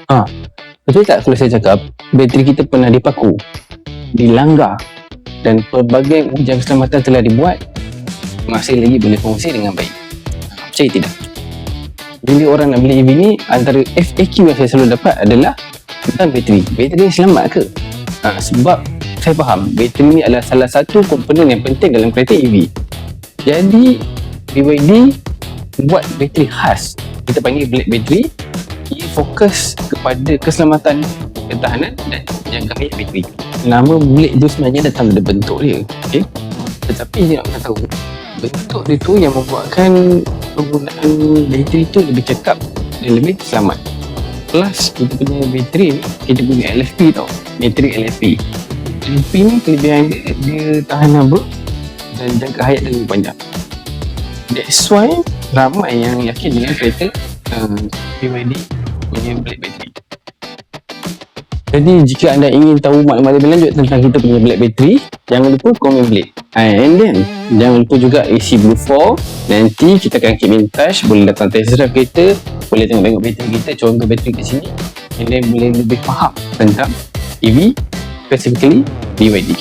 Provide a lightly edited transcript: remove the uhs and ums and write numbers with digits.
Ha, betul tak kalau saya cakap bateri kita pernah dipaku, dilanggar dan pelbagai ujian keselamatan telah dibuat, masih lagi boleh fungsi dengan baik? Percaya tidak? Bila orang nak beli EV ni, antara FAQ yang saya selalu dapat adalah tentang bateri. Bateri ni selamat ke? Sebab saya faham bateri ni adalah salah satu komponen yang penting dalam kereta EV. Jadi BYD buat bateri khas, kita panggil black battery. Ia fokus kepada keselamatan, ketahanan dan jangka hayat bateri. Nama black tu sebenarnya datang dari bentuk dia, okay? Tetapi saya nak tahu bentuk dia tu yang membuatkan penggunaan bateri tu lebih cekap dan lebih selamat. Plus kita punya bateri ni, kita punya LFP tau, bateri LFP. LFP ni kelebihan dia tahan lama dan jangka hayat dia lebih panjang. That's why ramai yang yakin dengan kereta BYD punya black battery. Jadi jika anda ingin tahu maklumat lebih lanjut tentang kita punya black battery, jangan lupa komen blade. And then jangan lupa juga isi Blue 4. Nanti kita akan keep in touch. Boleh datang test drive kereta, boleh tengok bateri kita, contoh bateri kat sini, and then boleh lebih faham tentang EV, specifically BYD.